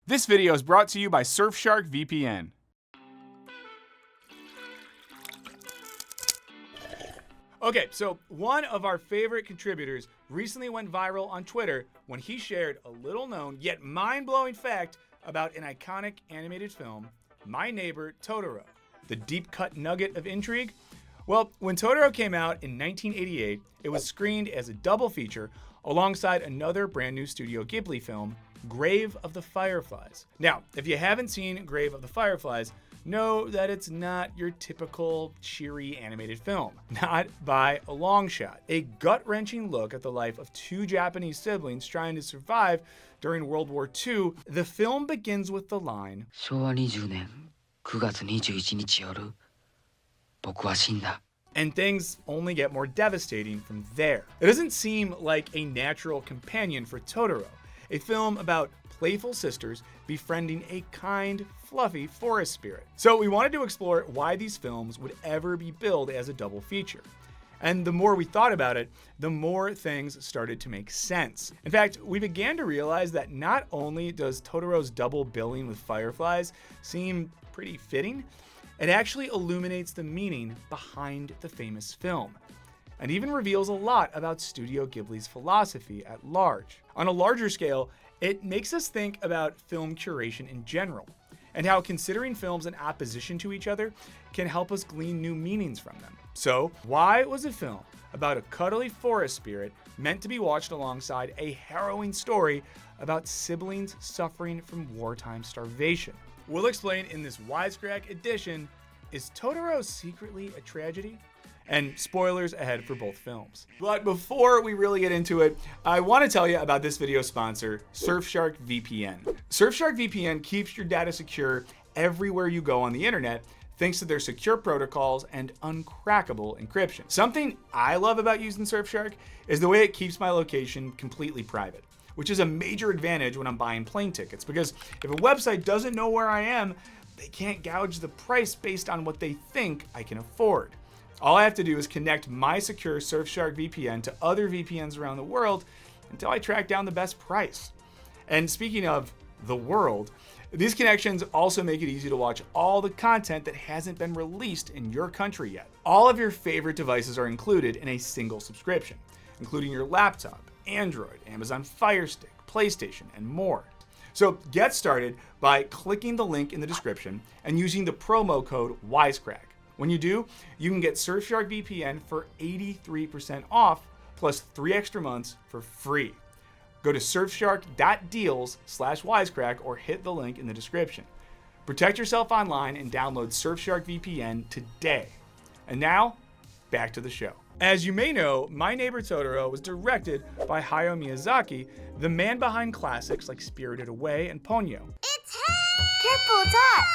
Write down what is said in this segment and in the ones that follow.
This video is brought to you by Surfshark VPN. Okay, so one of our favorite contributors recently went viral on Twitter when he shared a little known yet mind-blowing fact about an iconic animated film, My Neighbor Totoro. The deep-cut nugget of intrigue? Well, when Totoro came out in 1988, it was screened as a double feature alongside another brand new Studio Ghibli film, Grave of the Fireflies. Now, if you haven't seen Grave of the Fireflies, know that it's not your typical cheery animated film. Not by a long shot. A gut-wrenching look at the life of two Japanese siblings trying to survive during World War II, the film begins with the line, 昭和20年9月21日夜、僕は死んだ。 and things only get more devastating from there. It doesn't seem like a natural companion for Totoro, a film about playful sisters befriending a kind, fluffy forest spirit. So we wanted to explore why these films would ever be billed as a double feature. And the more we thought about it, the more things started to make sense. In fact, we began to realize that not only does Totoro's double billing with Fireflies seem pretty fitting, it actually illuminates the meaning behind the famous film, and even reveals a lot about Studio Ghibli's philosophy at large. On a larger scale, it makes us think about film curation in general, and how considering films in opposition to each other can help us glean new meanings from them. So, why was a film about a cuddly forest spirit meant to be watched alongside a harrowing story about siblings suffering from wartime starvation? We'll explain in this Wisecrack edition, is Totoro secretly a tragedy? And spoilers ahead for both films. But before we really get into it, I want to tell you about this video sponsor, Surfshark VPN. Surfshark VPN keeps your data secure everywhere you go on the internet, thanks to their secure protocols and uncrackable encryption. Something I love about using Surfshark is the way it keeps my location completely private, which is a major advantage when I'm buying plane tickets, because if a website doesn't know where I am, they can't gouge the price based on what they think I can afford. All I have to do is connect my secure Surfshark VPN to other VPNs around the world until I track down the best price. And speaking of the world, these connections also make it easy to watch all the content that hasn't been released in your country yet. All of your favorite devices are included in a single subscription, including your laptop, Android, Amazon Fire Stick, PlayStation, and more. So get started by clicking the link in the description and using the promo code WISECRACK. When you do, you can get Surfshark VPN for 83% off, plus 3 extra months for free. Go to surfshark.deals/wisecrack or hit the link in the description. Protect yourself online and download Surfshark VPN today. And now, back to the show. As you may know, My Neighbor Totoro was directed by Hayao Miyazaki, the man behind classics like Spirited Away and Ponyo. It's him! Careful, it's hot!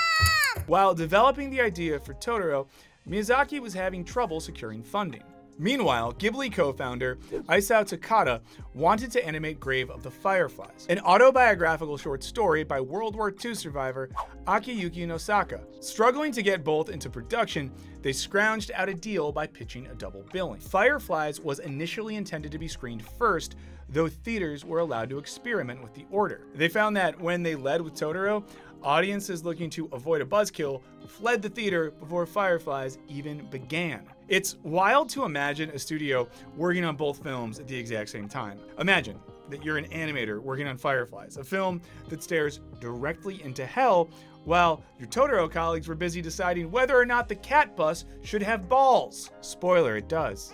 While developing the idea for Totoro, Miyazaki was having trouble securing funding. Meanwhile, Ghibli co-founder Isao Takada wanted to animate Grave of the Fireflies, an autobiographical short story by World War II survivor Akiyuki Nosaka. Struggling to get both into production, they scrounged out a deal by pitching a double billing. Fireflies was initially intended to be screened first, though theaters were allowed to experiment with the order. They found that when they led with Totoro, audiences looking to avoid a buzzkill fled the theater before Fireflies even began. It's wild to imagine a studio working on both films at the exact same time. Imagine that you're an animator working on Fireflies, a film that stares directly into hell, while your Totoro colleagues were busy deciding whether or not the cat bus should have balls. Spoiler, it does.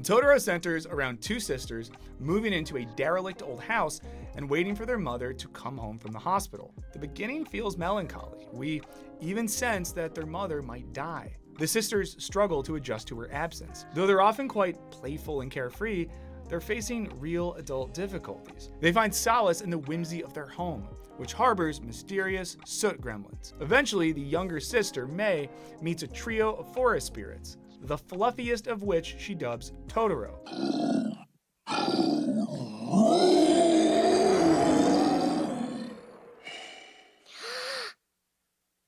Totoro centers around two sisters moving into a derelict old house and waiting for their mother to come home from the hospital. The beginning feels melancholy. We even sense that their mother might die. The sisters struggle to adjust to her absence. Though they're often quite playful and carefree, they're facing real adult difficulties. They find solace in the whimsy of their home, which harbors mysterious soot gremlins. Eventually, the younger sister, Mei, meets a trio of forest spirits, the fluffiest of which she dubs Totoro.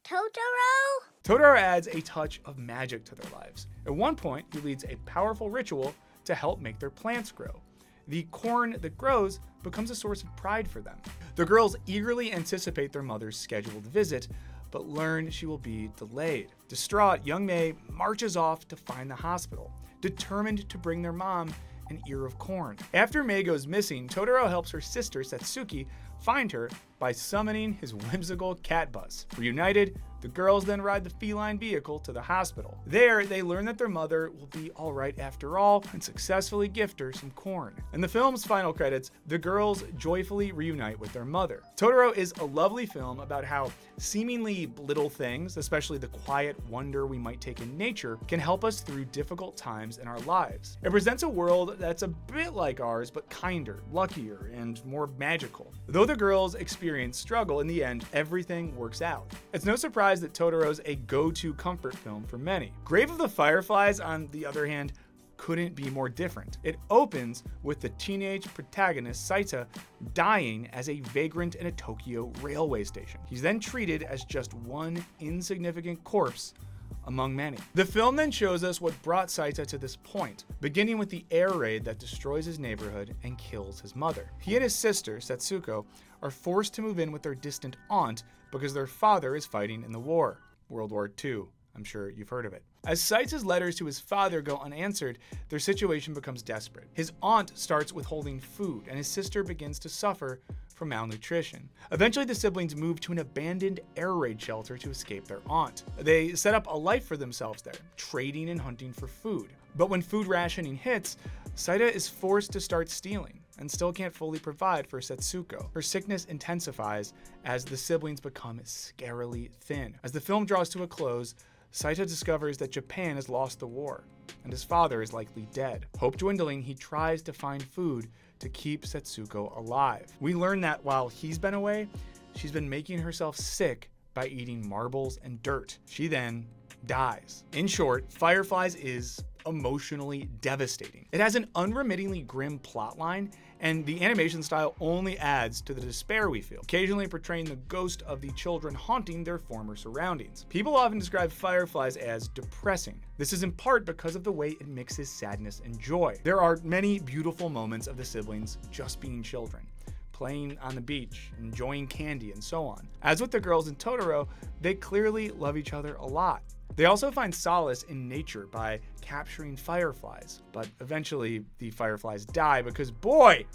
Totoro? Totoro adds a touch of magic to their lives. At one point, he leads a powerful ritual to help make their plants grow. the corn that grows becomes a source of pride for them. The girls eagerly anticipate their mother's scheduled visit, but learn she will be delayed. Distraught, young Mei marches off to find the hospital, determined to bring their mom an ear of corn. After Mei goes missing, Totoro helps her sister Satsuki find her by summoning his whimsical cat bus. Reunited, the girls then ride the feline vehicle to the hospital. There, they learn that their mother will be all right after all and successfully gift her some corn. In the film's final credits, the girls joyfully reunite with their mother. Totoro is a lovely film about how seemingly little things, especially the quiet wonder we might take in nature, can help us through difficult times in our lives. It presents a world that's a bit like ours, but kinder, luckier, and more magical. Though the girls experience struggle, in the end, everything works out. It's no surprise that Totoro's a go-to comfort film for many. Grave of the Fireflies, on the other hand, couldn't be more different. It opens with the teenage protagonist Saita dying as a vagrant in a Tokyo railway station. He's then treated as just one insignificant corpse among many. The film then shows us what brought Saita to this point, beginning with the air raid that destroys his neighborhood and kills his mother. He and his sister, Setsuko, are forced to move in with their distant aunt because their father is fighting in the war, World War II. I'm sure you've heard of it. As Saita's letters to his father go unanswered, their situation becomes desperate. His aunt starts withholding food, and his sister begins to suffer from malnutrition. Eventually, the siblings move to an abandoned air raid shelter to escape their aunt. They set up a life for themselves there, trading and hunting for food. But when food rationing hits, Saita is forced to start stealing and still can't fully provide for Setsuko. Her sickness intensifies as the siblings become scarily thin. As the film draws to a close, Saita discovers that Japan has lost the war, and his father is likely dead. Hope dwindling, he tries to find food to keep Setsuko alive. We learn that while he's been away, she's been making herself sick by eating marbles and dirt. She then dies. In short, Fireflies is emotionally devastating. It has an unremittingly grim plotline, and the animation style only adds to the despair we feel, occasionally portraying the ghost of the children haunting their former surroundings. People often describe Fireflies as depressing. This is in part because of the way it mixes sadness and joy. There are many beautiful moments of the siblings just being children, playing on the beach, enjoying candy, and so on. As with the girls in Totoro, they clearly love each other a lot. They also find solace in nature by capturing fireflies, but eventually the fireflies die because, boy,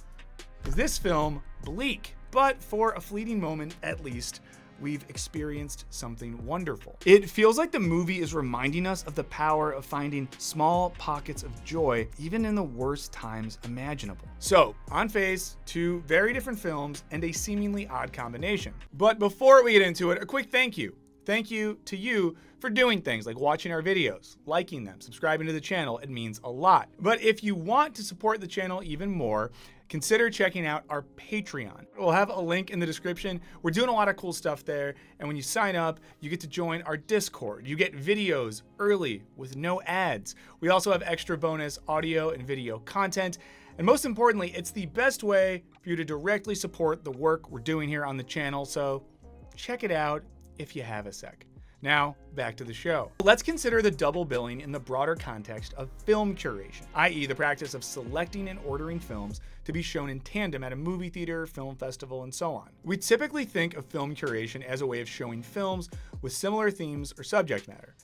is this film bleak. But for a fleeting moment, at least, we've experienced something wonderful. It feels like the movie is reminding us of the power of finding small pockets of joy, even in the worst times imaginable. So, on face, two very different films and a seemingly odd combination. But before we get into it, a quick thank you. Thank you to you for doing things like watching our videos, liking them, subscribing to the channel. It means a lot. But if you want to support the channel even more, consider checking out our Patreon. We'll have a link in the description. We're doing a lot of cool stuff there, and when you sign up, you get to join our Discord. You get videos early with no ads. We also have extra bonus audio and video content, and most importantly, it's the best way for you to directly support the work we're doing here on the channel, so check it out if you have a sec. Now, back to the show. Let's consider the double billing in the broader context of film curation, i.e. the practice of selecting and ordering films to be shown in tandem at a movie theater, film festival, and so on. We typically think of film curation as a way of showing films with similar themes or subject matter,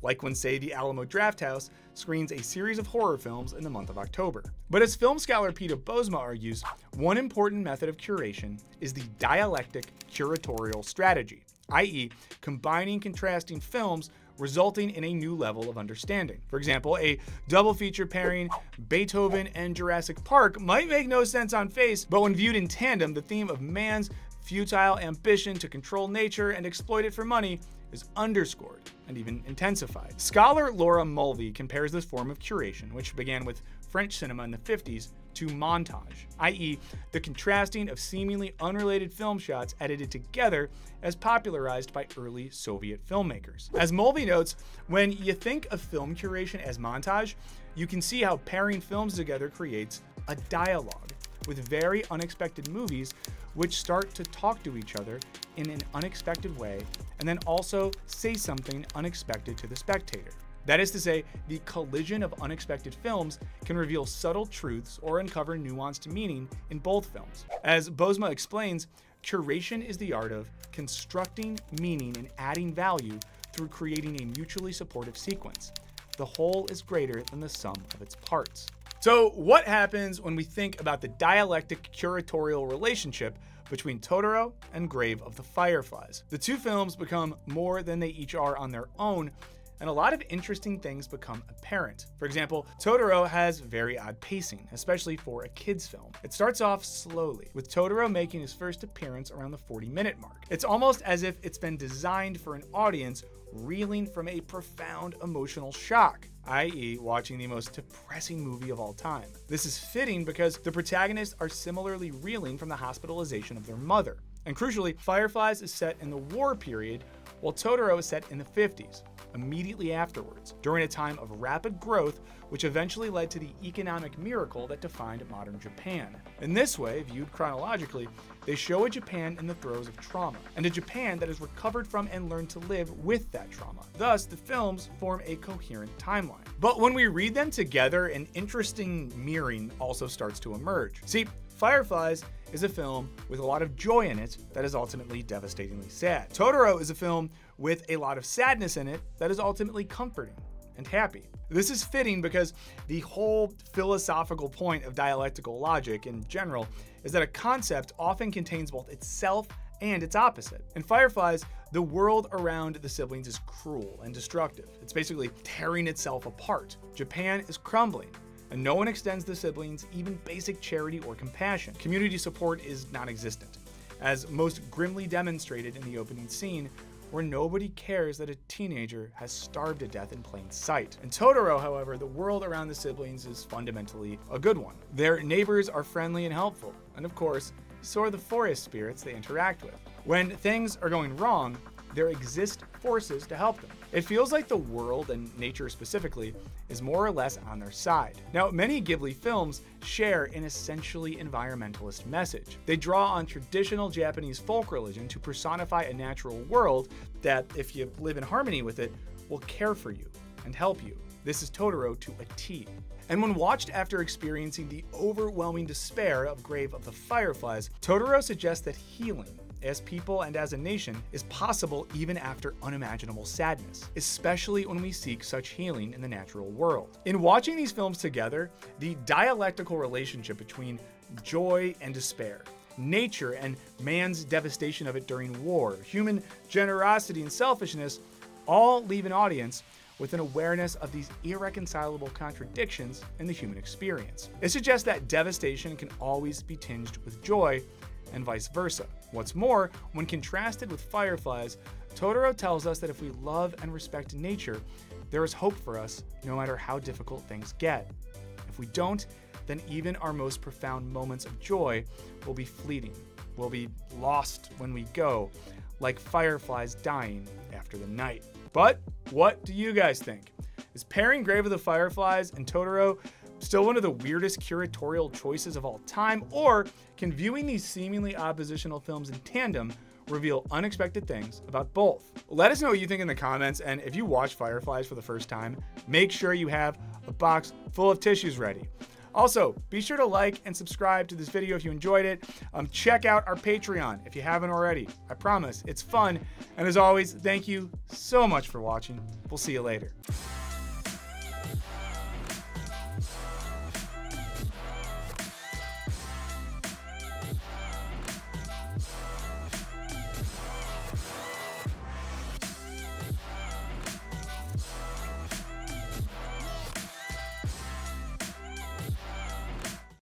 like when, say, the Alamo Drafthouse screens a series of horror films in the month of October. But as film scholar Peter Bosma argues, one important method of curation is the dialectic curatorial strategy, i.e. combining contrasting films resulting in a new level of understanding. For example, a double feature pairing Beethoven and Jurassic Park might make no sense on face, but when viewed in tandem, the theme of man's futile ambition to control nature and exploit it for money is underscored and even intensified. Scholar Laura Mulvey compares this form of curation, which began with French cinema in the 50s, to montage, i.e. the contrasting of seemingly unrelated film shots edited together as popularized by early Soviet filmmakers. As Mulvey notes, when you think of film curation as montage, you can see how pairing films together creates a dialogue with very unexpected movies which start to talk to each other in an unexpected way and then also say something unexpected to the spectator. That is to say, the collision of unexpected films can reveal subtle truths or uncover nuanced meaning in both films. As Bosma explains, curation is the art of constructing meaning and adding value through creating a mutually supportive sequence. The whole is greater than the sum of its parts. So what happens when we think about the dialectic curatorial relationship between Totoro and Grave of the Fireflies? The two films become more than they each are on their own, and a lot of interesting things become apparent. For example, Totoro has very odd pacing, especially for a kid's film. It starts off slowly, with Totoro making his first appearance around the 40-minute mark. It's almost as if it's been designed for an audience reeling from a profound emotional shock, i.e. watching the most depressing movie of all time. This is fitting because the protagonists are similarly reeling from the hospitalization of their mother. And crucially, Fireflies is set in the war period, while Totoro is set in the 50s, immediately afterwards, during a time of rapid growth which eventually led to the economic miracle that defined modern Japan. In this way, viewed chronologically, they show a Japan in the throes of trauma, and a Japan that has recovered from and learned to live with that trauma. Thus, the films form a coherent timeline. But when we read them together, an interesting mirroring also starts to emerge. See, Fireflies is a film with a lot of joy in it that is ultimately devastatingly sad. Totoro is a film with a lot of sadness in it that is ultimately comforting and happy. This is fitting because the whole philosophical point of dialectical logic in general is that a concept often contains both itself and its opposite. In Fireflies, the world around the siblings is cruel and destructive. It's basically tearing itself apart. Japan is crumbling, and no one extends the siblings even basic charity or compassion. Community support is non-existent, as most grimly demonstrated in the opening scene, where nobody cares that a teenager has starved to death in plain sight. In Totoro, however, the world around the siblings is fundamentally a good one. Their neighbors are friendly and helpful, and of course, so are the forest spirits they interact with. When things are going wrong, there exist forces to help them. It feels like the world, and nature specifically, is more or less on their side. Now, many Ghibli films share an essentially environmentalist message. They draw on traditional Japanese folk religion to personify a natural world that, if you live in harmony with it, will care for you and help you. This is Totoro to a T. And when watched after experiencing the overwhelming despair of Grave of the Fireflies, Totoro suggests that healing, as people and as a nation, is possible even after unimaginable sadness, especially when we seek such healing in the natural world. In watching these films together, the dialectical relationship between joy and despair, nature and man's devastation of it during war, human generosity and selfishness, all leave an audience with an awareness of these irreconcilable contradictions in the human experience. It suggests that devastation can always be tinged with joy, and vice versa. What's more, when contrasted with Fireflies, Totoro tells us that if we love and respect nature, there is hope for us no matter how difficult things get. If we don't, then even our most profound moments of joy will be fleeting, will be lost when we go, like fireflies dying after the night. But what do you guys think? Is pairing Grave of the Fireflies and Totoro still one of the weirdest curatorial choices of all time, or can viewing these seemingly oppositional films in tandem reveal unexpected things about both? Let us know what you think in the comments, and if you watch Fireflies for the first time, make sure you have a box full of tissues ready. Also, be sure to like and subscribe to this video if you enjoyed it. Check out our Patreon if you haven't already. I promise, it's fun. And as always, thank you so much for watching. We'll see you later.